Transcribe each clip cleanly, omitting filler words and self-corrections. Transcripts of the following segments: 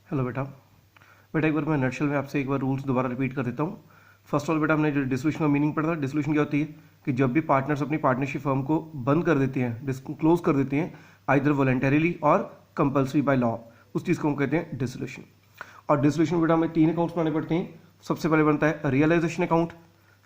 Hello बेटा। बेटा एक बार मैं नटशेल में आपसे एक बार रूल्स दोबारा रिपीट कर देता हूँ। फर्स्ट ऑफ ऑल बेटा, हमने जो डिसोल्यूशन का मीनिंग पढ़ा था। डिसोल्यूशन क्या होती है कि जब भी पार्टनर्स अपनी पार्टनरशिप फर्म को बंद कर देते हैं, क्लोज कर देते हैं, आइदर वॉलंटरीली और कंपल्सरी बाय लॉ, उस चीज़ को हम कहते हैं डिसोल्यूशन। और डिसोल्यूशन बेटा हमें 3 अकाउंट्स बनाने पड़ते हैं। सबसे पहले बनता है रियलाइजेशन अकाउंट,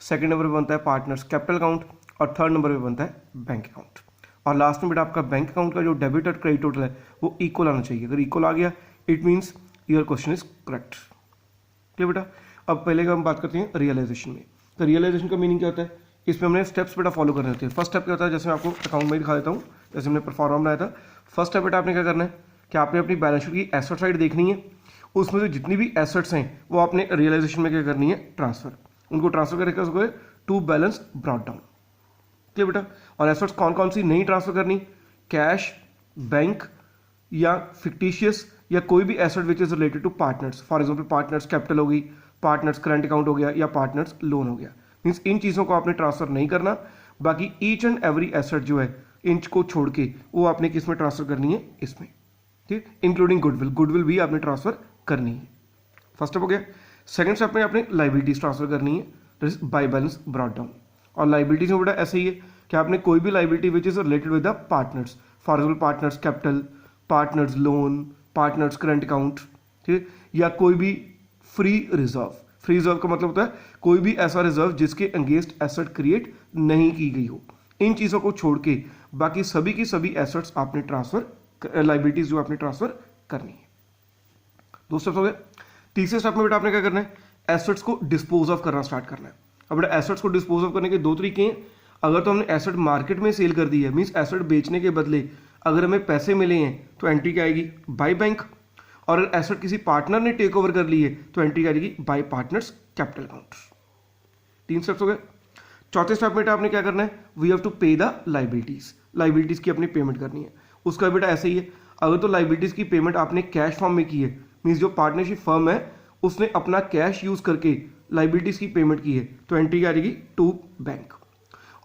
सेकंड नंबर पे बनता है पार्टनर्स कैपिटल अकाउंट और थर्ड नंबर पे बनता है बैंक अकाउंट। और लास्ट में बेटा आपका बैंक अकाउंट का जो डेबिट और क्रेडिट टोटल है वो इक्वल आना चाहिए। अगर इक्वल आ गया it means your question is correct. Clear बेटा। अब पहले का हम बात करते हैं रियलाइजेशन में। तो रियलाइजेशन का मीनिंग क्या होता है, इसमें हमने स्टेप्स बेटा फॉलो करने होते हैं। फर्स्ट स्टेप क्या होता है, जैसे मैं आपको अकाउंट में दिखा देता हूँ, जैसे हमने परफॉर्मा बनाया था। फर्स्ट स्टेप बेटा आपने क्या करना है कि आपने अपनी बैलेंस शीट की एसेट साइड देखनी है, उसमें से जितनी भी एसेट्स हैं वो आपने रियलाइजेशन में क्या करनी है, ट्रांसफर, उनको ट्रांसफर करके to balance brought down. Clear बेटा। और एसेट्स कौन कौन सी नहीं ट्रांसफर करनी, कैश, बैंक या फिक्टिशियस या कोई भी asset which is related to partners. For example partners capital होगी, पार्टनर्स करंट अकाउंट हो गया या पार्टनर्स लोन हो गया। मींस इन चीज़ों को आपने ट्रांसफर नहीं करना। बाकी ईच एंड एवरी एसेट जो है इंच को छोड़ के वो आपने किस में ट्रांसफर करनी है, इसमें। ठीक, इंक्लूडिंग गुडविल, गुडविल भी आपने ट्रांसफर करनी है। फर्स्ट स्टेप हो गया। सेकंड स्टेप में आपने लाइबिलिटीज ट्रांसफर करनी है बाय बैलेंस ब्रॉट डाउन। और लाइबिलिटीज में बेटा ऐसे ही है कि आपने कोई भी liability which is related with the partners, for example partners capital, partners loan, partners current account, ठीक है, या कोई भी फ्री रिजर्व। फ्री रिजर्व का मतलब होता है कोई भी ऐसा रिजर्व जिसके अगेंस्ट एसेट क्रिएट नहीं की गई हो। इन चीज़ों को छोड़ के बाकी सभी की सभी एसेट्स आपने ट्रांसफर, लाइबिलिटीज जो आपने ट्रांसफर करनी है। दो स्टेप्स हो गए। तीसरे स्टेप में बेटा आपने क्या करना है, एसेट्स को डिस्पोज ऑफ करना स्टार्ट करना है। अब बेटा एसेट्स को डिस्पोज ऑफ करने के दो तरीके हैं। अगर तो हमने एसेट मार्केट में सेल कर दी है, मींस एसेट बेचने के बदले अगर हमें पैसे मिले हैं तो एंट्री क्या आएगी, बाय बैंक। और अगर एसेट किसी पार्टनर ने टेक ओवर कर ली है तो एंट्री क्या आएगी, bye partners capital account. 3 steps हो गए। चौथे स्टेप में आपने क्या करना है, वी हैव टू पे द लाइबिलिटीज। लाइबिलिटीज की अपनी पेमेंट करनी है। उसका बेटा ऐसे ही है, अगर तो लाइबिलिटीज की पेमेंट आपने कैश फॉर्म में की है, मीन्स जो पार्टनरशिप फर्म है उसने अपना कैश यूज करके लाइबिलिटीज की पेमेंट की है तो एंट्री क्या आएगी, टू बैंक।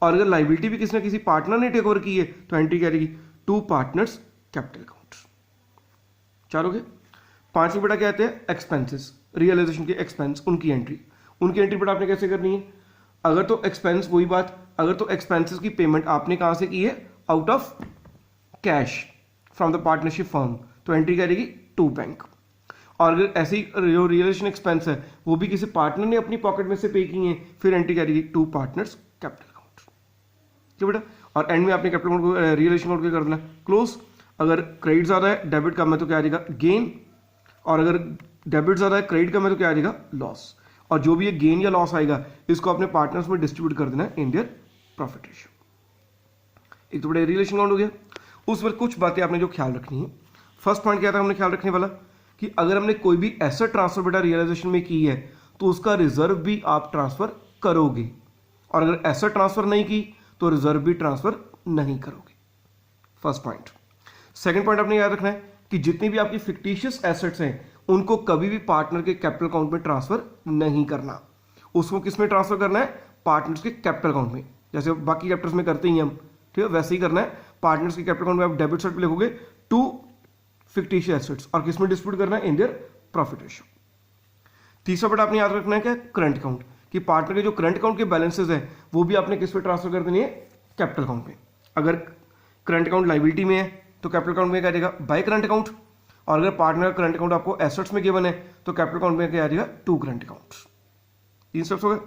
और अगर लाइबिलिटी भी किसी ना किसी पार्टनर ने टेक ओवर की है तो एंट्री क्या आएगी, टू पार्टनर्स कैपिटल अकाउंट। 4 हो गए। 5 में बेटा क्या आते हैं, एक्सपेंसेस, रियलाइजेशन के एक्सपेंस, उनकी एंट्री बेटा आपने कैसे करनी है। अगर तो एक्सपेंस, वही बात, अगर तो एक्सपेंसेस की पेमेंट आपने कहां से की है, out of cash from the partnership firm, तो एंट्री क्या आएगी, टू बैंक। और अगर ऐसी जो रियलाइजेशन एक्सपेंस है वो भी किसी पार्टनर ने अपनी पॉकेट में से पे की है, फिर एंट्री क्या आएगी, टू पार्टनर्स कैपिटल अकाउंट। ठीक बेटा। और एंड में आपने कैपिटल अकाउंट को, रियलाइजेशन अकाउंट क्या करना है, क्लोज। अगर क्रेडिट ज्यादा है, डेबिट कम है तो क्या आ जाएगा, गेन। और अगर डेबिट ज्यादा है, क्रेडिट कम है तो क्या आ जाएगा, लॉस। और जो भी ये गेन या लॉस आएगा इसको अपने पार्टनर्स में डिस्ट्रीब्यूट कर देना है इन देयर प्रॉफिट रेशियो। एक तो बड़े रिलेशन अकाउंट हो गया। उस पर कुछ बातें आपने जो ख्याल रखनी है। फर्स्ट पॉइंट क्या था हमने ख्याल रखने वाला, कि अगर हमने कोई भी एसेट ट्रांसफर बेटा रियलाइजेशन में की है तो उसका रिजर्व भी आप ट्रांसफर करोगे, और अगर एसेट ट्रांसफर नहीं की तो रिजर्व भी ट्रांसफर नहीं करोगे। First point. सेकंड पॉइंट आपने याद रखना है कि जितनी भी आपकी फिक्टिशियस एसेट्स हैं उनको कभी भी पार्टनर के कैपिटल अकाउंट में ट्रांसफर नहीं करना। उसको किस में ट्रांसफर करना है, पार्टनर्स के कैपिटल अकाउंट में, जैसे बाकी कैपिटल्स में करते ही हम, ठीक है, वैसे ही करना है। पार्टनर्स के कैपिटल अकाउंट में आप डेबिट साइड पे लिखोगे टू फिक्टिशियस एसेट्स, और किस में डिस्ट्रीब्यूट करना है, इन देयर प्रॉफिट रेशियो। तीसरा बेटा आपने याद रखना है क्या, करंट अकाउंट, कि पार्टनर के जो करंट अकाउंट के बैलेंसेस है वो भी आपने किस में ट्रांसफर कर देनी है, कैपिटल अकाउंट में। अगर करंट अकाउंट लाइबिलिटी में है तो कैपिटल अकाउंट में क्या आ जाएगा, बाय करंट अकाउंट। और अगर पार्टनर का करंट अकाउंट आपको एसेट्स में गिवन है तो कैपिटल अकाउंट में क्या आ जाएगा, टू करंट अकाउंट। 3 स्टेप्स हो गए।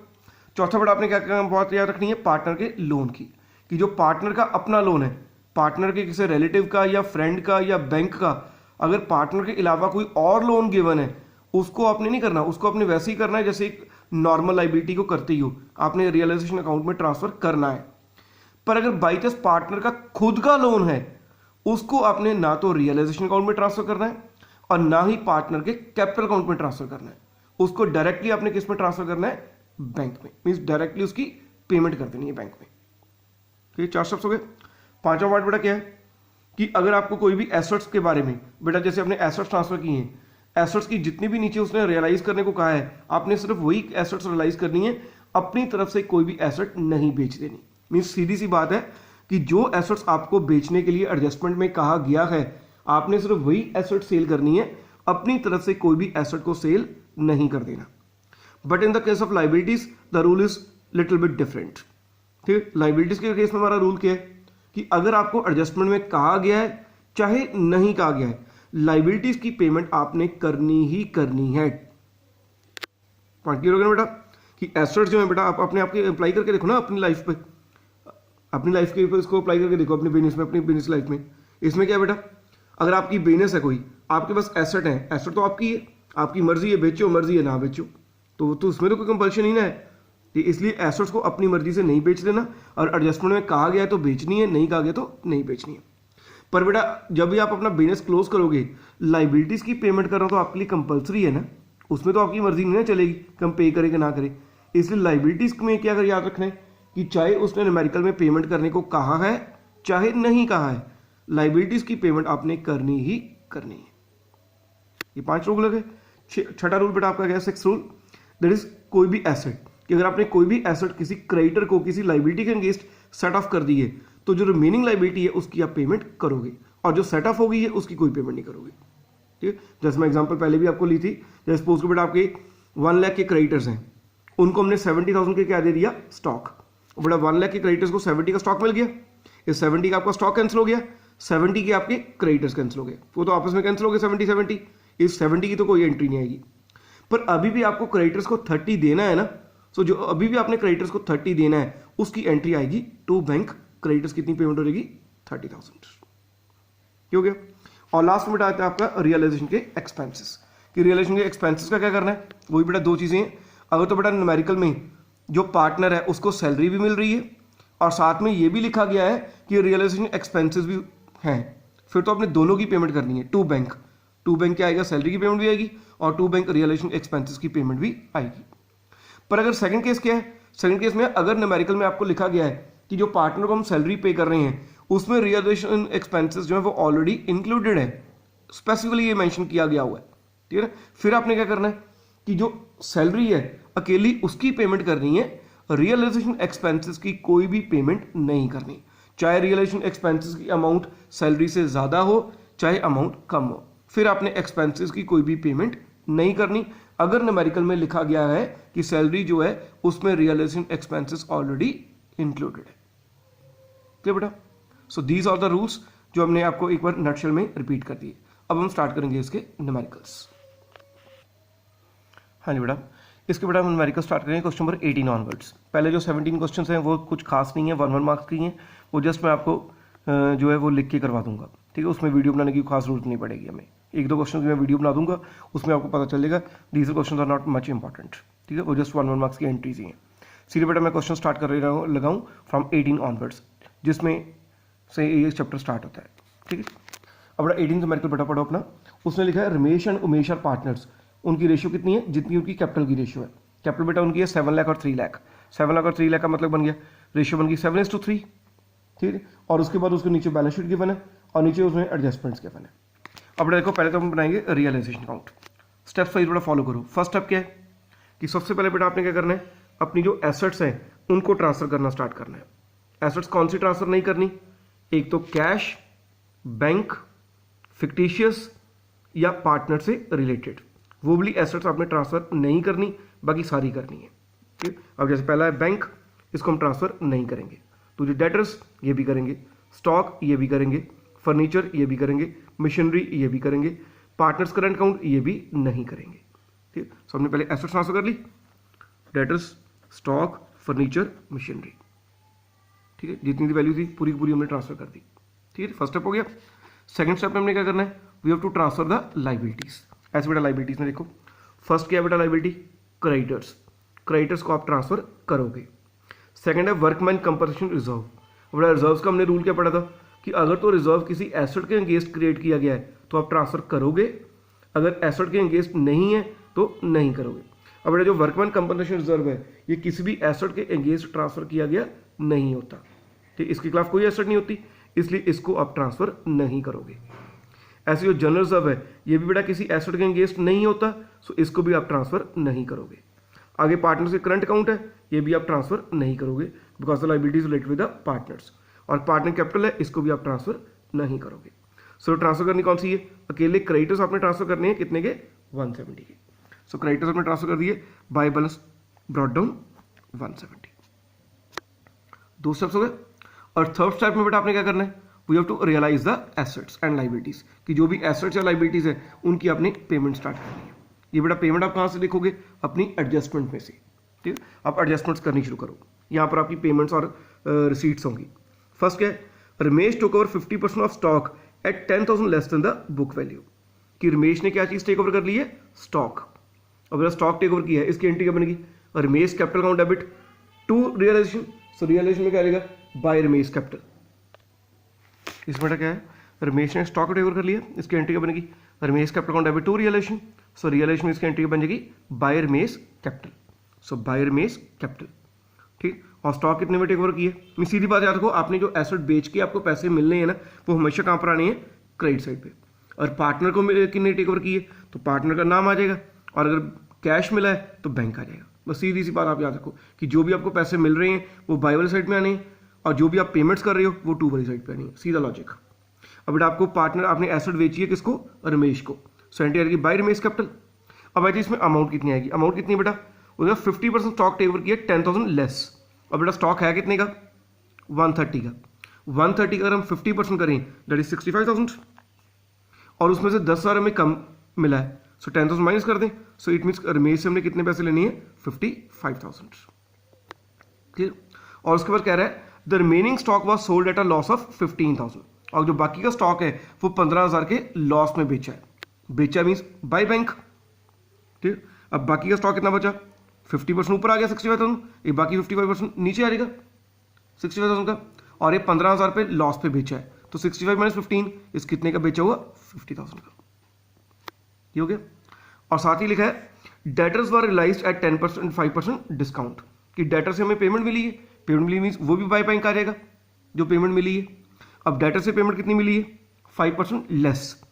चौथा बेटा आपने क्या बहुत याद रखनी है, पार्टनर के लोन की, कि जो पार्टनर का अपना लोन है, पार्टनर के किसी रिलेटिव का या फ्रेंड का या बैंक का, अगर पार्टनर के अलावा कोई और लोन गिवन है उसको आपने नहीं करना, उसको आपने वैसे ही करना है जैसे एक नॉर्मल लाइबिलिटी को करते ही हो, आपने रियलाइजेशन अकाउंट में ट्रांसफर करना है। पर अगर बाई चांस पार्टनर का खुद का लोन है उसको आपने ना तो रियलाइजेशन अकाउंट में ट्रांसफर करना है और ना ही पार्टनर के कैपिटल अकाउंट में ट्रांसफर करना है। उसको डायरेक्टली आपने किस में ट्रांसफर करना है, बैंक में, मींस डायरेक्टली उसकी पेमेंट कर देनी है बैंक में। तो ये 4 स्टेप्स हो गए। 5वां पॉइंट बेटा क्या है, कि अगर आपको कोई भी एसेट्स के बारे में, बेटा जैसे आपने एसेट्स ट्रांसफर किए हैं, एसेट्स की जितनी भी नीचे उसने रियलाइज करने को कहा है, आपने सिर्फ वही एसेट्स रियलाइज करनी है, अपनी तरफ से कोई भी एसेट नहीं बेच देनी। मींस सीधी सी बात है कि जो एसेट्स आपको बेचने के लिए एडजस्टमेंट में कहा गया है आपने सिर्फ वही एसेट सेल करनी है, अपनी तरफ से कोई भी एसेट को सेल नहीं कर देना। But in the case of liabilities the rule is little bit different. ठीक है, लाइबिलिटीज के केस में हमारा रूल क्या है कि अगर आपको एडजस्टमेंट में कहा गया है चाहे नहीं कहा गया है, लाइबिलिटीज की पेमेंट आपने करनी ही करनी है। पॉइंट क्लियर हो गया बेटा कि एसेट्स जो है बेटा आप अपने आप के अप्लाई करके देखो ना अपनी लाइफ पे, अपनी लाइफ के ऊपर इसको अप्लाई करके देखो अपनी बिजनेस में, अपनी बिजनेस लाइफ में। इसमें क्या है बेटा, अगर आपकी बिजनेस है कोई, आपके पास एसेट है, एसेट तो आपकी है, आपकी मर्जी है बेचो, मर्जी है ना बेचो, तो उसमें तो कोई कंपल्शन ही ना है। तो इसलिए एसेट्स को अपनी मर्जी से नहीं बेच देना, और एडजस्टमेंट में कहा गया है तो बेचनी है, नहीं कहा गया तो नहीं बेचनी है। पर बेटा जब भी आप अपना बिजनेस क्लोज करोगे, लाइबिलिटीज की पेमेंट करना तो आपके लिए कंपलसरी है ना, उसमें तो आपकी मर्जी नहीं ना चलेगी कि हम पे करें कि ना करें। इसलिए लाइबिलिटीज में क्या अगर याद रखना है कि चाहे उसने न्यूमेरिकल में पेमेंट करने को कहा है चाहे नहीं कहा है, लाइबिलिटीज की पेमेंट आपने करनी ही करनी है। ये 5 रूल लगे। छठा रूल बेटा आपका क्या है, 6th रूल, दैट इज कोई भी एसेट कि अगर आपने कोई भी एसेट किसी क्रेडिटर को किसी लाइबिलिटी के अगेंस्ट सेट ऑफ कर दी है तो जो रिमेनिंग लाइबिलिटी है उसकी आप पेमेंट करोगे, और जो सेट ऑफ हो गई है उसकी कोई पेमेंट नहीं करोगे। ठीक है, जैसे मैं एग्जांपल पहले भी आपको ली थी, जैसे सपोज को बेटा आपके 1 लाख के क्रेडिटर्स हैं, उनको हमने 70,000 के क्या दे दिया, स्टॉक। बेटा 1 लाख के क्रेडिटर्स को 70 का स्टॉक मिल गया, इस 70 का आपका स्टॉक कैंसिल हो गया, 70 के आपके क्रेडिटर्स कैंसिल हो गए, वो तो आपस में कैंसिल हो गए 70-70, इस 70 की तो कोई एंट्री नहीं आएगी। पर अभी भी आपको क्रेडिटर्स को 30 देना है ना, तो जो अभी भी आपने क्रेडिटर्स को 30 देना है उसकी एंट्री आएगी टू बैंक। क्रेडिटर्स कितनी पेमेंट हो जाएगी, 30,000। हो गया। और लास्ट में आता है आपका रियलाइजेशन के एक्सपेंसेस, कि रियलाइजेशन के एक्सपेंसेस का क्या करना है, वही बेटा 2 चीजें हैं। अगर तो बेटा न्यूमेरिकल में जो पार्टनर है उसको सैलरी भी मिल रही है और साथ में ये भी लिखा गया है कि रियलाइजेशन एक्सपेंसेस भी हैं, फिर तो आपने दोनों की पेमेंट करनी है टू बैंक। टू बैंक क्या आएगा, सैलरी की पेमेंट भी आएगी और टू बैंक रियलाइजेशन एक्सपेंसेस की पेमेंट भी आएगी। पर अगर सेकंड केस क्या है, सेकंड केस में अगर न्यूमेरिकल में आपको लिखा गया है कि जो पार्टनर को हम सैलरी पे कर रहे हैं उसमें रियलाइजेशन एक्सपेंसेस जो है वो ऑलरेडी इंक्लूडेड है, स्पेसिफिकली ये मेंशन किया गया हुआ है, ठीक है। फिर आपने क्या करना है कि जो सैलरी है अकेली उसकी पेमेंट करनी है, रियलाइजेशन एक्सपेंसेस की कोई भी पेमेंट नहीं करनी, चाहे रियलाइजेशन एक्सपेंसेस की अमाउंट सैलरी से ज्यादा हो चाहे अमाउंट कम हो। फिर आपने एक्सपेंसेस की कोई भी पेमेंट नहीं करनी अगर न्यूमेरिकल में लिखा गया है कि सैलरी जो है उसमें रियलाइजेशन एक्सपेंसेस ऑलरेडी इंक्लूडेड है। क्लियर बेटा? So these are the rules जो हमने आपको एक बार नटशेल में रिपीट कर दिए। अब हम स्टार्ट करेंगे इसके न्यूमेरिकल्स। हाँ जी बेटा, इसके बेटा हम न्यूमेरिकल स्टार्ट करेंगे क्वेश्चन नंबर 18 ऑनवर्ड्स। पहले जो 17 क्वेश्चन हैं वो कुछ खास नहीं है, 1-1 मार्क्स की हैं, वो जस्ट मैं आपको जो है वो लिख के करवा दूंगा, ठीक है। उसमें वीडियो बनाने की खास जरूरत नहीं पड़ेगी हमें, 1-2 क्वेश्चन की मैं वीडियो बना दूंगा, उसमें आपको पता चलेगा these question are not much important, ठीक है। वो जस्ट 1-1 मार्क्स की एंट्रीज ही हैं। सीधे बेटा मैं क्वेश्चन स्टार्ट कर रहा हूँ लगाऊँ फ्रॉम 18 ऑनवर्ड्स, जिसमें से ये चैप्टर स्टार्ट होता है, ठीक है। अब बेटा 18 न्यूमेरिकल बेटा पढ़ो अपना। उसने लिखा है Ramesh and Umesh are partners, उनकी रेशियो कितनी है, जितनी उनकी कैपिटल की रेशियो है। कैपिटल बेटा उनकी है 7 लाख और 3 लाख। 7 लाख और 3 लाख का मतलब बन गया रेशियो बन गई 7:3, ठीक है। और उसके बाद उसके नीचे बैलेंस शीट गिवन है और नीचे उसमें एडजस्टमेंट्स गिवन है। अब देखो पहले तो हम बनाएंगे रियलाइजेशन अकाउंट। स्टेप्स वाइज बेटा फॉलो करो। फर्स्ट स्टेप क्या है कि सबसे पहले बेटा आपने क्या करना है, अपनी जो एसेट्स हैं उनको ट्रांसफर करना स्टार्ट करना है। एसेट्स कौन सी ट्रांसफर नहीं करनी, एक तो कैश, बैंक, फिक्टिशियस या पार्टनर से रिलेटेड, वो भी एसेट्स आपने ट्रांसफर नहीं करनी, बाकी सारी करनी है, ठीक। अब जैसे पहला है बैंक, इसको हम ट्रांसफर नहीं करेंगे। तो जो डेटर्स ये भी करेंगे, स्टॉक ये भी करेंगे, फर्नीचर ये भी करेंगे, मशीनरी ये भी करेंगे, पार्टनर्स करंट अकाउंट ये भी नहीं करेंगे, ठीक। सो हमने पहले एसेट्स ट्रांसफर कर ली, डेटर्स, स्टॉक, फर्नीचर, मशीनरी, ठीक है। जितनी वैल्यू थी पूरी की पूरी हमने ट्रांसफर कर दी, ठीक है। फर्स्ट स्टेप हो गया। सेकंड स्टेप में हमने क्या करना है, we have to transfer the liabilities. ऐसे बेटा लाइबिलिटीज में देखो फर्स्ट क्या है बेटा लाइबिलिटी, क्रेडिटर्स। क्रेडिटर्स को आप ट्रांसफर करोगे। सेकंड है वर्कमैन कंपनसेशन रिजर्व। बेटा रिजर्व का हमने रूल क्या पढ़ा था कि अगर तो रिजर्व किसी एसेट के अगेंस्ट क्रिएट किया गया है तो आप ट्रांसफर करोगे, अगर एसेट के अगेंस्ट नहीं है तो नहीं करोगे। अब बेटा जो वर्कमैन कंपनसेशन रिजर्व है ये किसी भी एसेट के अगेंस्ट ट्रांसफर किया गया नहीं होता, ठीक। इसके खिलाफ कोई एसेट नहीं होती, इसलिए इसको आप ट्रांसफर नहीं करोगे। ऐसे जो जनरल रिजर्व है ये भी बेटा किसी एसेट के अगेंस्ट नहीं होता, सो इसको भी आप ट्रांसफर नहीं करोगे। आगे पार्टनर्स के करंट अकाउंट है ये भी आप ट्रांसफर नहीं करोगे, because the liabilities related with the partners. और पार्टनर कैपिटल है इसको भी आप ट्रांसफर नहीं करोगे। सो ट्रांसफर करनी कौन सी है, अकेले क्रेडिटर्स आपने ट्रांसफर करने हैं कितने के, 170 के। सो क्रेडिटर्स आपने ट्रांसफर कर दिए, by balance brought down 170। 2 steps हो गए। और थर्ड स्टेप में बेटा आपने क्या करना है, we have to realise the assets and liabilities, कि जो भी एसेट्स या लाइबिलिटीज है उनकी आपने पेमेंट स्टार्ट करनी है। ये बेटा पेमेंट आप कहाँ से लिखोगे, अपनी एडजस्टमेंट में से, ठीक है। आप एडजस्टमेंट्स करनी शुरू करो, यहाँ पर आपकी पेमेंट्स और रिसीट्स होंगी। फर्स्ट क्या है, Ramesh took over 50% of stock at 10,000 less than the book value, कि रमेश ने क्या चीज टेक ओवर कर ली है, स्टॉक। अब स्टॉक टेक ओवर किया है, इसकी एंट्री क्या बनेगी, Ramesh capital account debit to realisation. So realisation में क्या आएगा, बाय रमेश कैपिटल। इसमें बेटा क्या है, रमेश ने स्टॉक टेक ओवर कर लिया, इसकी एंट्री क्या बनेगी, Ramesh capital account debit to realisation. So realisation में इसकी एंट्री बन जाएगी by Ramesh capital. So by Ramesh capital, ठीक। और स्टॉक कितने में टेक ओवर किए, मैं सीधी बात याद रखो, आपने जो एसेट बेच के आपको पैसे मिलने हैं ना, वो हमेशा कहाँ पर आने हैं, क्रेडिट साइड पे। और पार्टनर को कितने टेक ओवर किए, तो पार्टनर का नाम आ जाएगा, और अगर कैश मिला है तो बैंक आ जाएगा। बस सीधी सी बात आप याद रखो कि जो भी आपको पैसे मिल रहे हैं वो बाय वाली साइड में आने हैं, और जो भी आप पेमेंट्स कर रहे हो वो टू वाली साइड पे आनी है, सीधा लॉजिक। अब बेटा आपको पार्टनर, आपने एसेट बेची है किसको, रमेश को, सो एंट्री आएगी बाय रमेश कैपिटल। अब आएगी इसमें अमाउंट कितनी आएगी, अमाउंट कितनी है बेटा, उसने 50% स्टॉक टेक ओवर किया 10,000 लेस। अब बेटा स्टॉक है कितने का, 130 का। 130 का अगर हम 50% करें दैट इज 65,000, और उसमें से 10,000 हमें कम मिला है, सो 10,000 माइनस कर दें। सो इट मीन्स रमेश से हमने कितने पैसे लेने हैं, 55,000, क्लियर। और उसके बाद कह रहा है the remaining stock was sold at a loss of 15,000, और जो बाकी का स्टॉक है वो 15,000 के लॉस में बेचा है। बेचा मीन्स बाय बैंक, ठीक। अब बाकी का स्टॉक कितना बचा, 50% ऊपर आ गया 65,000, ये बाकी 55% नीचे आ जाएगा 65,000 का, और ये 15,000 पे लॉस पे बेचा है, तो 65 माइनस 15 इस कितने का बेचा हुआ, 50,000 का, ये हो गया। और साथ ही लिखा है debtors were realised at 10% 5% discount, कि डेटर से हमें पेमेंट मिली है, पेमेंट मिली मीन्स वो भी बाय बैंक आ जाएगा जो पेमेंट मिली है। अब डेटर से पेमेंट कितनी मिली है, 5% लेस।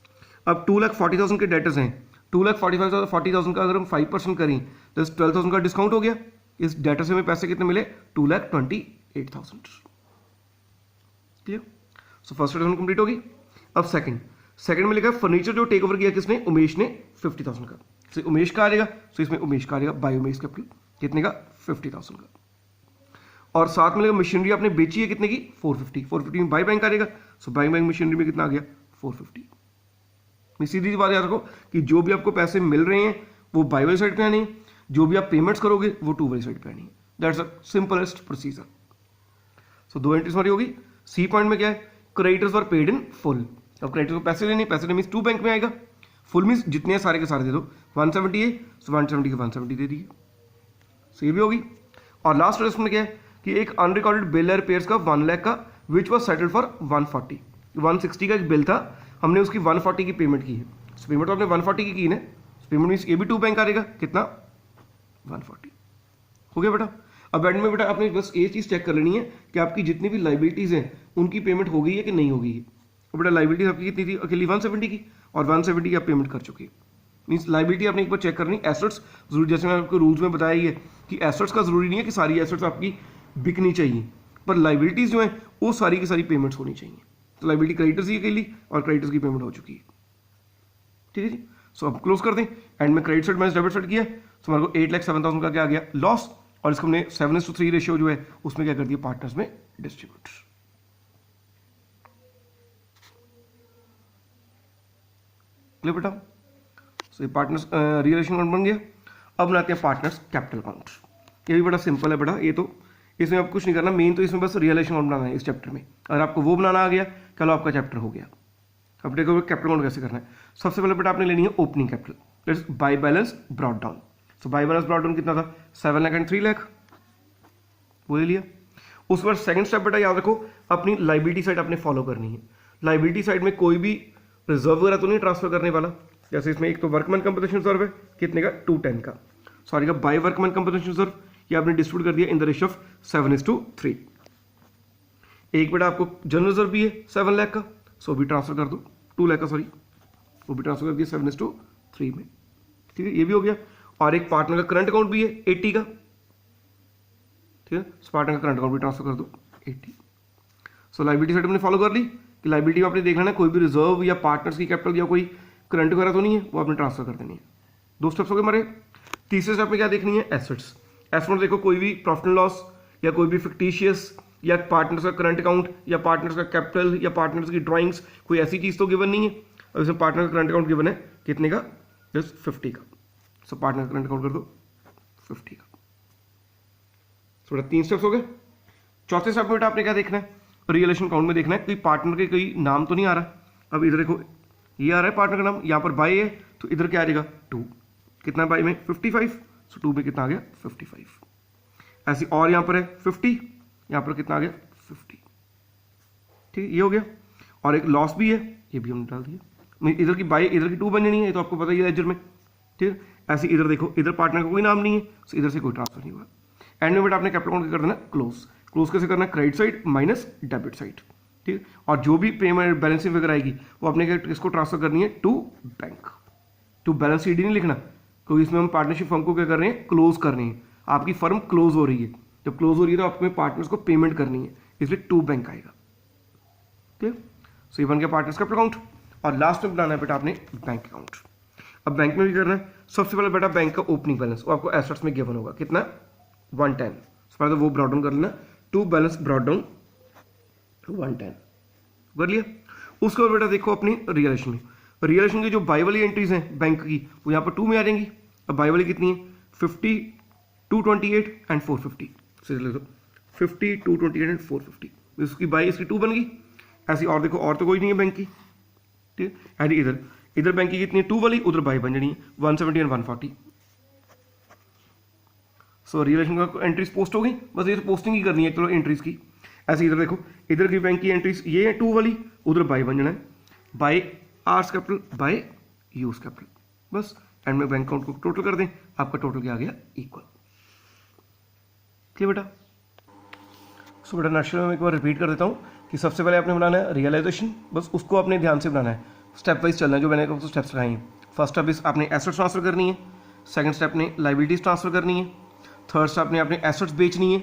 अब 2,40,000 के डेटर्स हैं, 2,40,000 का अगर हम 5% करें तो 12,000 का डिस्काउंट हो गया। इस डेटर से हमें पैसे कितने मिले, 2,28,000, clear. So first edition complete होगी। अब सेकंड में लिखा है फर्नीचर जो टेक ओवर किया किसने, उमेश ने, 50,000 का। सो उमेश का आ जाएगा, सो इसमें उमेश का आ जाएगा बाय उमेश कैपिटल, कितने का, 50,000 का। और साथ में लिखा मशीनरी आपने बेची है कितने की, 450 में बाय बैंक आ जाएगा, सो बाय बैंक मशीनरी में कितना आ गया, 450। मैं सीधी बात याद रखो कि जो भी आपको पैसे मिल रहे हैं वो बाय वाली साइड पे आने हैं, जो भी आप पेमेंट्स करोगे वो टू वाली साइड पे आनी है। That's a simplest procedure. So 2 entries हमारी होगी। सी पॉइंट में क्या है, creditors were paid in full. अब क्रेडिटर्स को पैसे लेने, पैसे मीन्स टू बैंक में आएगा, फुल मीन्स जितने हैं सारे के सारे दे दो, 170 है, सो 170 के 170 दे दिए, सो ये भी होगी। और लास्ट रेस्ट में क्या है कि एक अनरिकॉर्डेड बिल है रिपेयर्स का 1 लाख का, विच वॉज सेटल्ड फॉर 140। 160 का एक बिल था, हमने उसकी 140 की पेमेंट की है। सो पेमेंट तो आपने 140 की ना, पेमेंट मीन्स ये भी टू बैंक आ जाएगा, कितना, 140 हो गया बेटा। अब एंड में बेटा आपने बस ये चीज चेक कर लेनी है कि आपकी जितनी भी लाइबिलिटीज हैं उनकी पेमेंट हो गई है कि नहीं हो गई है। तो बेटा लाइबिलिटीज आपकी कितनी थी, अकेली 170 की, और 170 की आप पेमेंट कर चुकी है। मीन्स लाइबिलिटी आपने एक बार चेक करनी। एसेट्स जरूरी, जैसे मैंने आपको रूल्स में बताया ही है कि एसेट्स का जरूरी नहीं है कि सारी एसेट्स आपकी बिकनी चाहिए, पर लाइबिलिटीज जो है वो सारी की सारी पेमेंट्स होनी चाहिए। तो लाइबिलिटी क्रेडिटर्स की अकेली, और क्रेडिटर्स की पेमेंट हो चुकी है, ठीक है जी। सो अब क्लोज कर दें। एंड में credit side minus debit side किया, तो हमारे को 8,07,000 का क्या आ गया, लॉस, और इसको हमने 7:3 रेशियो जो है उसमें क्या कर दिया, पार्टनर्स में डिस्ट्रीब्यूट। क्लियर बेटा। सो ये पार्टनर्स रियलाइजेशन अकाउंट बन गया। अब बनाते हैं पार्टनर्स कैपिटल अकाउंट। ये भी बड़ा सिंपल है बेटा, ये तो इसमें आप कुछ नहीं करना, मेन तो इसमें बस रियलाइजेशन अकाउंट बनाना है इस चैप्टर में। अगर आपको वो बनाना आ गया, चलो आपका चैप्टर हो गया। अब देखो कैपिटल अकाउंट कैसे करना है। सबसे पहले बेटा आपने लेनी है opening capital, that's by balance brought down. So by balance brought down कितना था, 7 लाख एंड 3 लाख, वो ले लिया। उस पर सेकंड स्टेप बेटा याद रखो, अपनी लाइबिलिटी साइड आपने फॉलो करनी है। लाइबिलिटी साइड में कोई भी रिजर्व वगैरह तो नहीं ट्रांसफर करने वाला। जैसे इसमें एक तो वर्कमैन कंपनसेशन रिजर्व है, कितने का, 210 का, सॉरी का बाय वर्कमैन कंपनसेशन रिजर्व, ये आपने डिस्ट्रीब्यूट कर दिया इन द रेशियो ऑफ 7:3। एक बेटा आपको जनरल रिजर्व भी है 7 लाख का, सो भी ट्रांसफर कर दो, 2 लाख का सॉरी, वो भी ट्रांसफर कर दिया 7:3 में, ठीक है, ये भी हो गया। और एक पार्टनर का करंट अकाउंट भी है 80 का, ठीक है, पार्टनर का करंट अकाउंट भी ट्रांसफर कर दो 80। सो लाइबिलिटी साइड हमने फॉलो कर ली कि लाइबिलिटी में आपने देख लेना कोई भी रिजर्व या पार्टनर्स की कैपिटल या कोई करंट वगैरह तो नहीं है, वो आपने ट्रांसफर कर देनी है। 2 स्टेप्स हो गए हमारे। तीसरे स्टेप में क्या देखनी है, एसेट्स। एसेट में देखो कोई भी प्रॉफिट एंड लॉस या कोई भी फिक्टिशियस या पार्टनर्स का करंट अकाउंट या पार्टनर्स का कैपिटल या पार्टनर्स की ड्राइंग्स, कोई ऐसी चीज तो गिवन नहीं है। अब इसमें पार्टनर का करंट अकाउंट गिवन है कितने का, जस्ट 50 का। सो पार्टनर का करंट अकाउंट कर दो 50 का। सो 3 स्टेप्स हो गए। चौथे स्टेप में आपने क्या देखना है, रियलेशन अकाउंट में देखना है कोई पार्टनर के कोई नाम तो नहीं आ रहा। अब इधर देखो ये आ रहा है पार्टनर का नाम, यहाँ पर बाई है तो इधर क्या आ जाएगा 2। कितना बाई में 55, सो 2 में कितना आ गया 55। ऐसी और यहाँ पर है 50, यहाँ पर कितना आ गया 50। ठीक है, ये हो गया। और एक लॉस भी है, ये भी हमने डाल दिया। इधर की बाई इधर की 2 बन जानी है, ये तो आपको पता ही है लेजर में। ठीक है, ऐसे इधर देखो इधर पार्टनर का कोई नाम नहीं है, सो इधर से कोई ट्रांसफर नहीं हुआ। एंड में बेटा आपने कैपिटल अकाउंट कर देना क्लोज। क्लोज कैसे करना है, credit side minus debit side. ठीक है, और जो भी पेमेंट बैलेंसिंग वगैरह आएगी वो अपने किसको ट्रांसफर करनी है, to bank. To balance sheet ही नहीं लिखना, क्योंकि इसमें हम पार्टनरशिप फर्म को क्या कर रहे हैं, क्लोज कर रहे हैं। आपकी फर्म क्लोज हो रही है, जब क्लोज हो रही है तो आपको पार्टनर्स को पेमेंट करनी है, इसलिए टू बैंक आएगा। ठीक है, सो ये बन गया पार्टनर्स कैपिटल अकाउंट। और लास्ट में बनाना है बेटा आपने बैंक अकाउंट। अब बैंक में भी करना है, सबसे पहले बेटा बैंक का ओपनिंग बैलेंस वो आपको एसेट्स में गिवन होगा कितना 110। पहले तो वो ब्रॉट डाउन कर लेना, टू बैलेंस ब्रॉट डाउन 110 कर लिया। उसके बाद बेटा देखो अपनी रियलेशन में, रियलेशन की जो बाई वाली एंट्रीज हैं बैंक की वो यहाँ पर 2 में आ जाएंगी। अब बाई वाली कितनी है 50, 228 एंड 450। लिख दो 50, 228 एंड 450। इसकी बाई इसकी 2 बन गई। ऐसी और देखो और तो कोई नहीं है बैंक की। ठीक है, इधर इधर बैंक की कितनी है 2 वाली, उधर बाई बन जानी है 170 एंड 140। सो रियलेशन का एंट्रीज पोस्ट हो गई, बस ये तो पोस्टिंग ही करनी है चलो एंट्रीज की। ऐसे इधर देखो इधर की बैंक की एंट्रीज ये है 2 वाली, उधर बाई बन जाना है by R's capital by U's capital. बस एंड में बैंक अकाउंट को टोटल कर दें, आपका टोटल क्या आ गया इक्वल। ठीक बेटा। सो बेटा नेक्स्ट में एक बार रिपीट कर देता हूँ कि सबसे पहले आपने बनाना है रियलाइजेशन, बस उसको आपने ध्यान से बनाना है, स्टेप वाइज चलना है जो मैंने आपको स्टेप्स लगाए हैं। फर्स्ट स्टेप आपने एसेट्स ट्रांसफर करनी है, सेकंड स्टेप ने लाइबिलिटीज ट्रांसफर करनी है, थर्ड स्टेप ने आपने एसेट्स बेचनी है।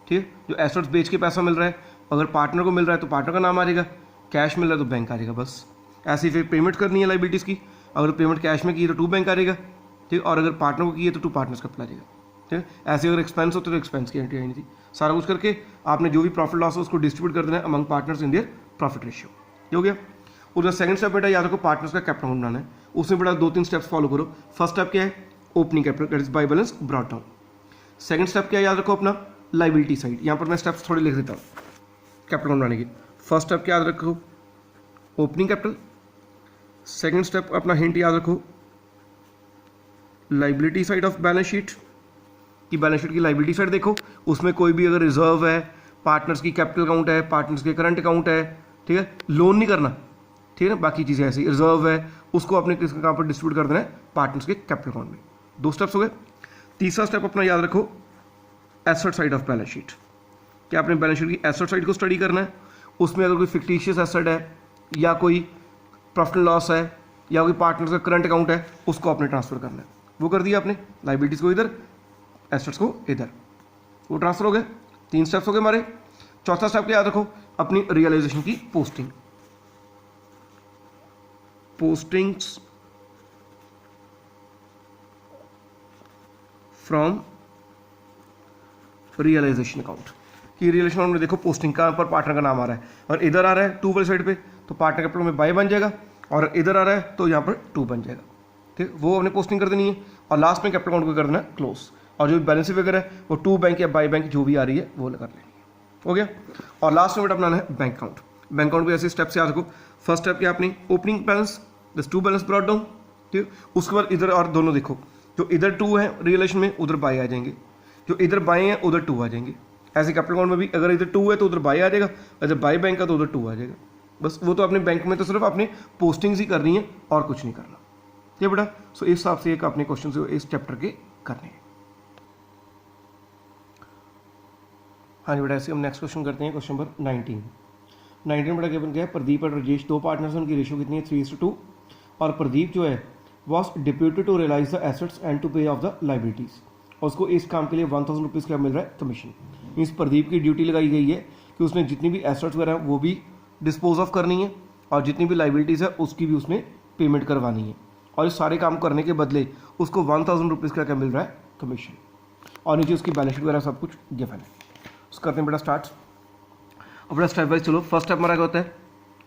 ठीक है, जो एसेट्स बेच के पैसा मिल रहा है अगर पार्टनर को मिल रहा है तो पार्टनर का नाम आ जाएगा, कैश मिल रहा है तो बैंक आ जाएगा। बस ऐसे ही फिर पेमेंट करनी है लाइबिलिटीज़ की, अगर पेमेंट कैश में की तो टू बैंक आ जाएगा। ठीक, और अगर पार्टनर को की है तो टू पार्टनर्स कैपिटल आ जाएगा। ठीक है, ऐसे अगर एक्सपेंस होते तो एक्सपेंस की एंट्री आनी थी। सारा कुछ करके आपने जो भी प्रॉफिट लॉस है उसको डिस्ट्रीब्यूट कर देना है among partners in their profit ratio. ये हो गया। और सेकंड स्टेप बेटा याद रखो पार्टनर्स का कैपिटल अकाउंट बनाना है, उसमें बेटा 2-3 स्टेप्स फॉलो करो। फर्स्ट स्टेप क्या है, opening capital that is by balance brought down. Second step क्या है याद रखो अपना लाइबिलिटी साइड, यहाँ पर मैं स्टेप्स थोड़े लिख देता हूँ कैपिटल अकाउंट बनाने की। फर्स्ट स्टेप क्या याद रखो ओपनिंग कैपिटल, सेकंड स्टेप अपना हिंट याद रखो liability side of balance sheet की, बैलेंस शीट की लाइबिलिटी साइड देखो उसमें कोई भी अगर रिजर्व है, पार्टनर्स की कैपिटल अकाउंट है, पार्टनर्स के करंट अकाउंट है। ठीक है, लोन नहीं करना। ठीक है ना, बाकी चीज़ें ऐसी रिजर्व है उसको अपने किस कहाँ पर डिस्ट्रीब्यूट कर देना है पार्टनर्स के कैपिटल अकाउंट में। 2 स्टेप्स हो गए। तीसरा स्टेप अपना याद रखो asset side of balance sheet, क्या आपने बैलेंस शीट की एसेट साइड को स्टडी करना है। उसमें अगर कोई फिक्टिशियस एसेट है या कोई प्रॉफिट एंड लॉस है या कोई पार्टनर्स का करंट अकाउंट है उसको आपने ट्रांसफर करना है, वो कर दिया आपने। लाइबिलिटीज को इधर, एसेट्स को इधर, वो ट्रांसफर हो गए। 3 स्टेप्स हो गए हमारे। चौथा स्टेप क्या याद रखो अपनी रियलाइजेशन की posting, postings from realisation account की। रियलाइजेशन अकाउंट में देखो पोस्टिंग का पर पार्टनर का नाम आ रहा है और इधर आ रहा है 2 वाली साइड पे तो पार्टनर कैपिटल में बाय बन जाएगा, और इधर आ रहा है तो यहाँ पर 2 बन जाएगा। ठीक, वो हमने पोस्टिंग कर देनी है। और लास्ट में कैपिटल अकाउंट को कर देना क्लोज, और जो बैलेंस वगैरह है वो 2 बैंक या बाय बैंक जो भी आ रही है वो कर लेनी है। हो गया। और लास्ट में बेटा अपना है बैंक अकाउंट। बैंक अकाउंट भी ऐसे स्टेप से याद रखो। फर्स्ट स्टेप क्या अपनी ओपनिंग बैलेंस दस 2 बैलेंस ब्रॉट डाउन। ठीक, उसके बाद इधर और दोनों देखो, जो इधर 2 है रियलेशन में उधर बाय आ जाएंगे, जो इधर बाय हैं उधर 2 आ जाएंगे। ऐसे कैपिटल अकाउंट में भी अगर इधर 2 है तो उधर बाय आ जाएगा, अगर बाय बैंक का तो उधर 2 आ जाएगा। बस वो तो अपने बैंक में तो सिर्फ आपने पोस्टिंग्स ही करनी है और कुछ नहीं करना। ये बेटा सो इस हिसाब से एक अपने क्वेश्चन इस चैप्टर के करने हैं। हाँ जी बेटा, ऐसे हम नेक्स्ट क्वेश्चन करते हैं, क्वेश्चन नंबर 19 बेटा गिवन गया प्रदीप और राजेश 2 पार्टनर्स, उनकी रेशियो कितनी है 3:2, और प्रदीप जो है was deputed to realise the assets and to pay off the liabilities, और उसको इस काम के लिए 1000 रुपीज़ का मिल रहा है कमीशन। मीन्स प्रदीप की ड्यूटी लगाई गई है कि उसने जितनी भी एसेट्स वगैरह वो भी डिस्पोज ऑफ करनी है और जितनी भी लाइबिलिटीज़ है उसकी भी उसने पेमेंट करवानी है, और इस सारे काम करने के बदले उसको 1000 रुपीज़ का क्या मिल रहा है, कमीशन, और नीचे उसकी बैलेंस शीट वगैरह सब कुछ गिवन है। उसको करते हैं बेटा स्टार्ट। अब बेटा स्टेप वाइज चलो। फर्स्ट स्टेप हमारा क्या होता है,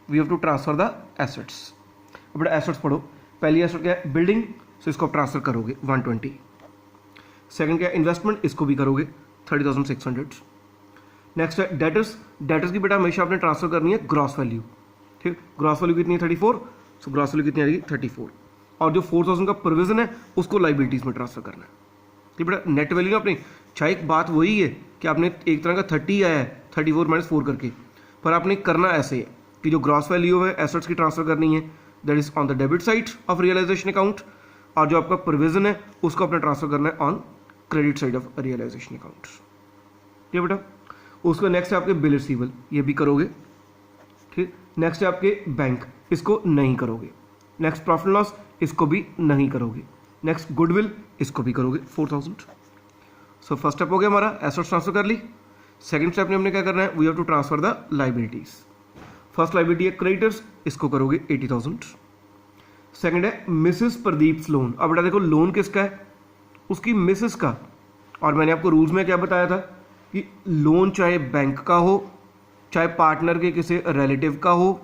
we have to transfer the assets. अब बेटा एसेट्स पढ़ो। पहली एसेट क्या है, बिल्डिंग, सो इसको आप ट्रांसफर करोगे 120। सेकंड क्या है, इन्वेस्टमेंट, इसको भी करोगे 30,600। नेक्स्ट है डेटर्स। डेटर्स की बेटा हमेशा आपने ट्रांसफर करनी है ग्रॉस वैल्यू, ठीक। ग्रॉस वैल्यू कितनी है 34, सो ग्रॉस वैल्यू कितनी आएगी 34, और जो 4000 का प्रोविजन है उसको लाइबिलिटीज में ट्रांसफर करना है, ठीक बेटा। नेट वैल्यू अपनी चाहे एक बात वही है कि आपने एक तरह का 30 आया है 34 - 4 करके, पर आपने करना ऐसे है कि जो ग्रॉस वैल्यू है एसेट्स की ट्रांसफर करनी है, that is on the debit side of realisation account, और जो आपका प्रोविजन है उसको आपने ट्रांसफर करना है on credit side of realisation account, ठीक बेटा। उसको नेक्स्ट है आपके बिल रिसीवल, ये भी करोगे, ठीक। नेक्स्ट है आपके बैंक, इसको नहीं करोगे। नेक्स्ट प्रॉफिट लॉस, इसको भी नहीं करोगे। नेक्स्ट गुडविल, इसको भी करोगे 4000। सो फर्स्ट स्टेप हो गया हमारा, एसेट्स ट्रांसफर कर ली। सेकंड स्टेप में हमने क्या करना है, we have to transfer the liabilities. First liability है क्रेडिटर्स, इसको करोगे 80,000। सेकंड है मिसेस प्रदीप्स लोन। अब बेटा देखो लोन किसका है, उसकी मिसेस का, और मैंने आपको रूल्स में क्या बताया था कि लोन चाहे बैंक का हो, चाहे पार्टनर के किसी रिलेटिव का हो,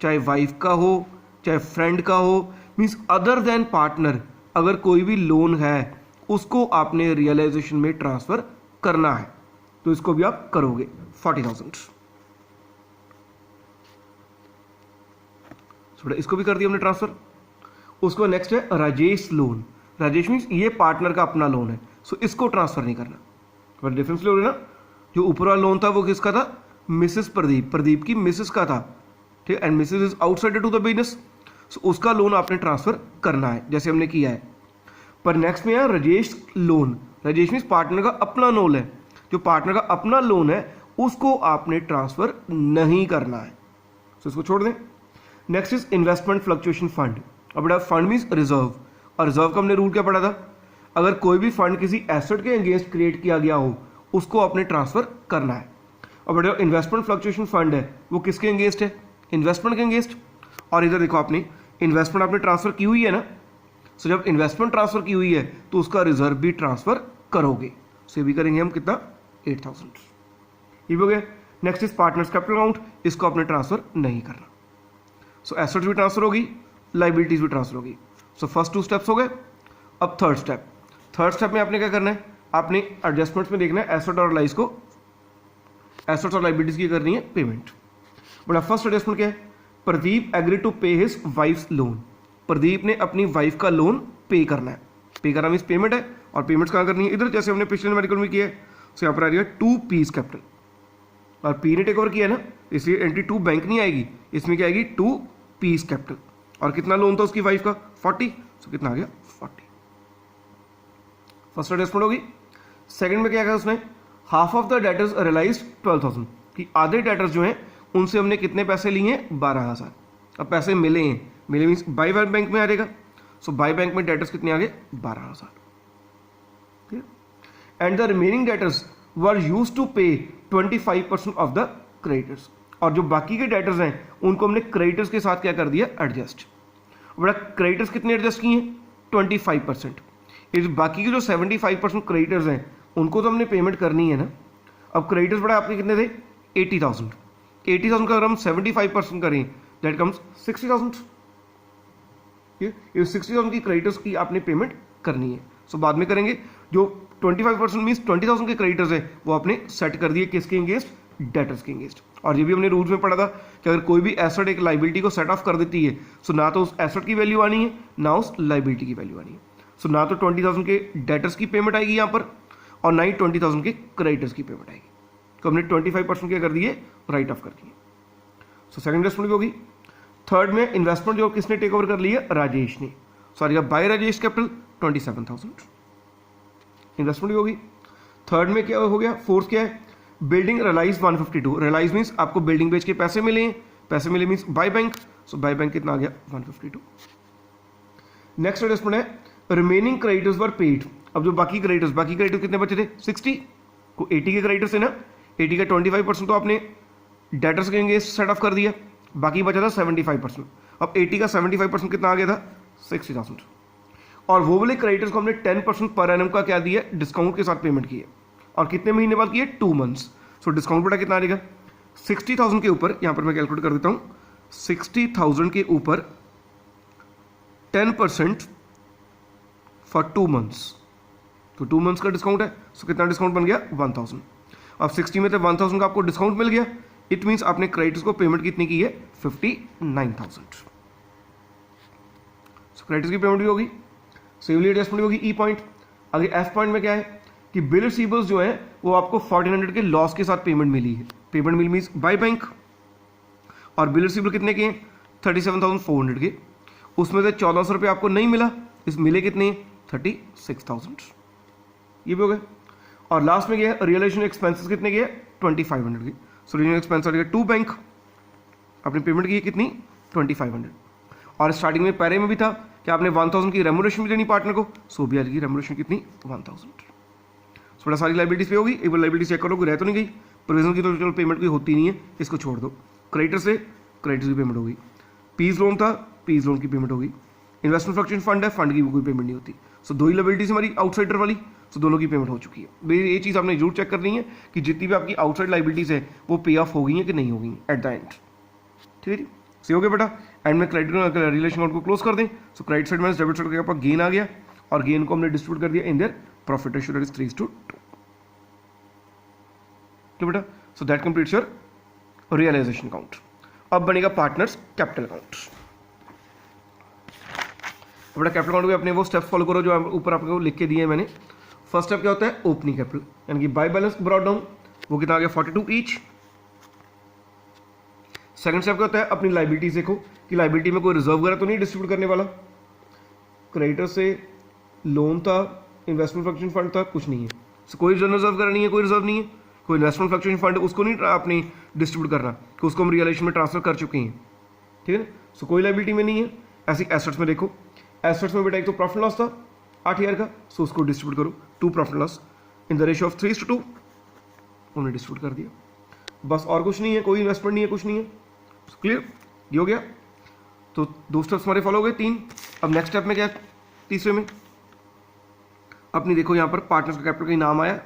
चाहे वाइफ का हो, चाहे फ्रेंड का हो, मीन्स अदर देन पार्टनर, अगर कोई भी लोन है उसको आपने रियलाइजेशन में ट्रांसफर करना है, तो इसको भी आप करोगे 40,000। इसको भी कर दिया हमने ट्रांसफर। उसको नेक्स्ट है राजेश लोन। राजेश मीन्स ये पार्टनर का अपना लोन है, सो इसको ट्रांसफर नहीं करना। पर डिफरेंस लोन है ना, जो ऊपर वाला लोन था वो किसका था, मिसेस प्रदीप, प्रदीप की मिसेस का था, ठीक। And Mrs is outside to the business, so उसका लोन आपने ट्रांसफर करना है जैसे हमने किया है। पर नेक्स्ट में है Rajesh loan. Rajesh means partner का अपना लोन है, जो पार्टनर का अपना लोन है उसको आपने ट्रांसफर नहीं करना है, सो इसको छोड़ दें। Next is investment fluctuation fund. अब बेटा फंड मीन्स रिजर्व, और रिजर्व का हमने रूल क्या पढ़ा था, अगर कोई भी फंड किसी एसेट के अगेंस्ट क्रिएट किया गया हो उसको आपने ट्रांसफर करना है। और बेटा इन्वेस्टमेंट फ्लक्चुएशन फंड है वो किसके अगेंस्ट है, इन्वेस्टमेंट के अगेंस्ट। और इधर देखो आपने इन्वेस्टमेंट आपने ट्रांसफर की हुई है ना, सो जब इन्वेस्टमेंट ट्रांसफर की हुई है तो उसका रिजर्व भी ट्रांसफर करोगे, सो भी करेंगे हम कितना 8000, ये भी हो गया। Next is partners capital account, इसको आपने ट्रांसफर नहीं करना। सो एसेट्स भी ट्रांसफर होगी, लाइबिलिटीज भी ट्रांसफर होगी। सो फर्स्ट 2 स्टेप्स हो गए। अब थर्ड स्टेप। थर्ड स्टेप में आपने क्या करना है, आपने एडजस्टमेंट्स में देखना है एसेट और लाइस को, एसेट्स और लाइबिलिटीज की करनी है पेमेंट। बड़ा फर्स्ट एडजस्टमेंट क्या है, प्रदीप एग्री टू पे हिज वाइफ्स लोन। प्रदीप ने अपनी वाइफ का लोन पे करना है। पे करना मीन्स पेमेंट है, और पेमेंट्स कहाँ करनी है, इधर जैसे हमने पिछले मेडिकल में किया है, सो यहाँ पर आ रही है 2 पीस कैपिटल, और पी ने टेक ओवर किया है ना, इसलिए एंट्री 2 बैंक नहीं आएगी, इसमें क्या आएगी 2 पीस कैपिटल। और कितना लोन था उसकी वाइफ का 40, सो कितना आ गया 40। फर्स्ट एडजस्टमेंट होगी। सेकंड में क्या कहा उसने, half of the debtors realised 12,000, कि आधे डेटर्स जो हैं उनसे हमने कितने पैसे लिए हैं 12,000। अब पैसे मिले हैं, मिले मीन्स बाई बैंक में आ जाएगा, सो बाई बैंक में डेटर्स कितने आ गए 12,000, ठीक। And the remaining debtors were used to pay 25% of the creditors, और जो बाकी के डेटर्स हैं उनको हमने क्रेडिटर्स के साथ क्या कर दिया एडजस्ट। बड़ा क्रेडिटर्स कितने एडजस्ट किए हैं 25%, इस बाकी के जो 75% क्रेडिटर्स हैं उनको तो हमने पेमेंट करनी है ना। अब क्रेडिटर्स बड़ा आपके कितने थे 80,000, 80,000 का अगर हम 75% करें दैट कम्स 60,000, ये 60,000 की क्रेडिटर्स की आपने पेमेंट करनी है, सो बाद में करेंगे। जो 25% मीन्स 20,000 के क्रेडिटर्स हैं वो आपने सेट कर दिए किसके अगेंस्ट, डेटर्स के अगेंस्ट। और ये भी हमने रूल्स में पढ़ा था कि अगर कोई भी एसेट एक लाइबिलिटी को सेट ऑफ कर देती है, सो ना तो उस एसेट की वैल्यू आनी है ना उस लाइबिलिटी की वैल्यू आनी है, सो ना तो 20,000 के डेटर्स की पेमेंट आएगी यहाँ पर, और ना ही 20,000 के क्रेडिटर्स की पेमेंट आएगी। तो हमने 25% क्या कर दिए, राइट ऑफ कर दिए। सो सेकंड इन्वेस्टमेंट भी होगी। थर्ड में इन्वेस्टमेंट जो किसने टेक ओवर कर लिया, राजेश ने, sorry by Rajesh capital 27,000 investment भी होगी। थर्ड में क्या हो गया, फोर्थ क्या है, बिल्डिंग रियलाइज 152। रियलाइज मीन्स आपको बिल्डिंग बेच के पैसे मिले हैं, पैसे मिले means by bank, so by bank कितना आ गया 152। नेक्स्ट एडजस्टमेंट है रिमेनिंग क्रेडिटर्स वर पेड। अब जो बाकी क्रेडिटर्स कितने बचे थे 60 को 80 के क्रेडिटर्स है ना, 80 का 25% तो आपने डेटर्स के अगेंस्ट सेट ऑफ कर दिया, बाकी बचा था 75%। अब 80 का 75% कितना आ गया था 60,000। और वो वाले क्रेडिटर्स को हमने 10% पर एनम का क्या दिया, डिस्काउंट के साथ पेमेंट की है। और कितने महीने बाद किए, 2 मंथ्स। सो डिस्काउंट बेटा कितना आ जाएगा 60,000 के ऊपर, यहां पर मैं कैलकुलेट कर देता हूं, 60,000 के ऊपर 10% फॉर 2 मंथ्स, तो 2 मंथ्स का डिस्काउंट है। सो कितना डिस्काउंट बन गया 1000। अब 60 में से 1000 का आपको डिस्काउंट मिल गया, इट मीन्स आपने क्रेडिटर्स को पेमेंट कितनी की है 59,000। सो क्रेडिटर्स की पेमेंट भी होगी, सिविल एडजस्टमेंट भी होगी। ई पॉइंट। आगे एफ पॉइंट में क्या है कि बिल रिसीवेबल्स जो है वो आपको 1400 के लॉस के साथ पेमेंट मिली है। Payment mill means by bank. और बिल रिसीवेबल कितने के, 37,400 के। उसमें से 1,400 रुपये आपको नहीं मिला, इस मिले कितने 36,000, ये भी हो गए। और लास्ट में गया रियलाइजेशन एक्सपेंसेस कितने के 2,500 के। सो रियलाइजेशन एक्सपेंस आ गया टू बैंक, आपने पेमेंट की है कितनी 2,500। और स्टार्टिंग में पैरे में भी था कि आपने 1,000 की रेम्यूनरेशन भी देनी पार्टनर को, सो भी आ जाएगी रेम्यूनरेशन कितनी 1,000। सो बड़ा सारी लाइबिलिटीज पे होगी। एक बार लाइबिलिटी चेक करो, कोई रह तो नहीं गई, प्रोविजन की तो पेमेंट कोई होती नहीं है, इसको छोड़ दो। क्रेडिटर से क्रेडिटर की पेमेंट होगी। पीस लोन था, पीस लोन की पेमेंट होगी। इन्वेस्टमेंट फ्लक्चुएशन फंड है, फंड की भी कोई पेमेंट नहीं होती। सो दो ही लाइबिलिटीज हमारी आउटसाइडर वाली, सो दोनों की पेमेंट हो चुकी है। ये चीज़ आपने जरूर चेक करनी है कि जितनी भी आपकी आउटसाइड लाइबिलिटीज है वो पे ऑफ हो गई है कि नहीं हो गई एट द एंड। ठीक है जी, सही हो गया बेटा। एंड में क्रेडिट रिलेशन अकाउंट को क्लोज कर दें। सो credit side minus debit side के ऊपर गेन आ गया, और गेन को हमने डिस्ट्रीब्यूट कर दिया in their profit ratio that is 3:2। ठीक बेटा, so that completes your realisation account. अब बनेगा पार्टनर्स कैपिटल अकाउंट। बेटा कैपिटल अकाउंट में अपने वो स्टेप फॉलो करो जो ऊपर आपको लिख के दिए हैं मैंने। फर्स्ट स्टेप क्या होता है, ओपनिंग कैपिटल, यानी कि बाय बैलेंस ब्रॉट डाउन, वो कितना आ गया 42 ईच। सेकंड स्टेप क्या होता है, अपनी लाइबिलिटीज देखो कि लाइबिलिटी में कोई रिजर्व वगैरह तो नहीं डिस्ट्रीब्यूट करने वाला। क्रेडिटर से लोन था, इन्वेस्टमेंट फ्लक्चुएशन फंड था, कुछ नहीं है। so, कोई रिजर्व वगैरह नहीं है, कोई रिजर्व नहीं है, कोई इन्वेस्टमेंट फ्लक्चुएशन फंड उसको नहीं अपनी डिस्ट्रीब्यूट करना, कि उसको हम रियलाइजेशन में ट्रांसफर कर चुके हैं। ठीक है, सो कोई लाइबिलिटी में नहीं है। ऐसी एसेट्स में देखो, एसेट्स में बेटा एक तो प्रॉफिट लॉस था 8,000 का, सो उसको डिस्ट्रीब्यूट करो 2 profit loss in the ratio of 3:2, उन्होंने डिस्ट्रीब्यूट कर दिया। बस और कुछ नहीं है, कोई इन्वेस्टमेंट नहीं है, कुछ नहीं है। क्लियर, ये हो गया। तो 2 स्टेप्स हमारे फॉलो हो गए 3। अब नेक्स्ट स्टेप में क्या है, तीसरे में अपनी देखो यहाँ पर पार्टनर्स का कैपिटल का नाम आया,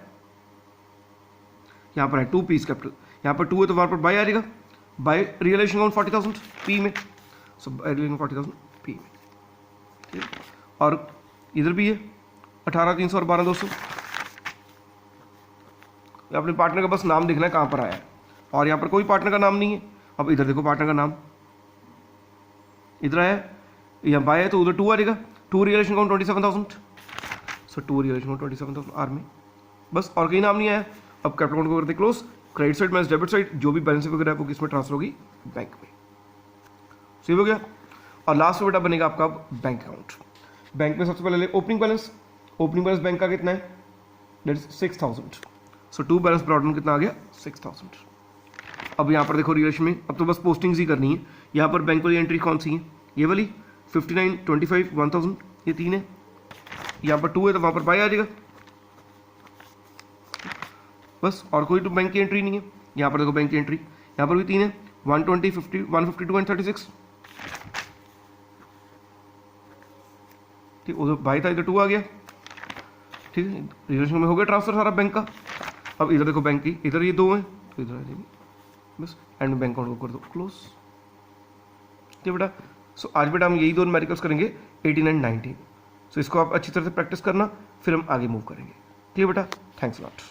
यहाँ पर है 2 पीस कैपिटल, यहाँ पर 2 है तो वहाँ पर बाय आ जाएगा, बाय रियलाइजेशन अकाउंट 40,000 पी में, सो रियलाइजेशन 40,000 पी में। और इधर भी है 18,300 और 12,200। अपने पार्टनर का बस नाम देखना है कहाँ पर आया है, और यहाँ पर कोई पार्टनर का नाम नहीं है। अब इधर देखो पार्टनर का नाम इधर आया, यहाँ बाय है तो उधर 2 आ जाएगा, 2 realisation account 27,000, so 2 realisation account 27,000 R में, बस और कहीं नाम नहीं आया। अब कैपिटल अकाउंट को करते close, credit side minus debit side, जो भी बैलेंस वगैरह है वो किसमें ट्रांसफर होगी, बैंक में। सही हो गया। और लास्ट में बेटा बनेगा आपका बैंक अकाउंट। बैंक में सबसे पहले opening balance, opening balance bank का कितना है, that is 6,000, so 2 balance brought down कितना आ गया 6,000। अब यहाँ पर देखो रिलेशन में अब तो बस पोस्टिंग्स ही करनी है। यहाँ पर बैंक वाली एंट्री कौन सी है, ये वाली 59, 25, 1,000, ये 3 है। यहाँ पर 2 है तो वहाँ पर बाय आ जाएगा, बस और कोई तो बैंक की एंट्री नहीं है। यहाँ पर देखो बैंक की एंट्री, यहाँ पर भी 3 है, 120, 50, 152 एंड 36। ठीक, उधर बाय था, इधर 2 आ गया। ठीक है, रिलेशन में हो गया ट्रांसफर सारा बैंक का। अब इधर देखो बैंक की, इधर ये 2 हैं तो इधर आ जाएगी, बस एंड में बैंक अकाउंट को कर दो क्लोज। ठीक बेटा, सो आज बेटा हम यही 2 न्यूमेरिकल्स करेंगे 18 एंड 19। सो इसको आप अच्छी तरह से प्रैक्टिस करना, फिर हम आगे मूव करेंगे। ठीक है बेटा, थैंक्स लॉट।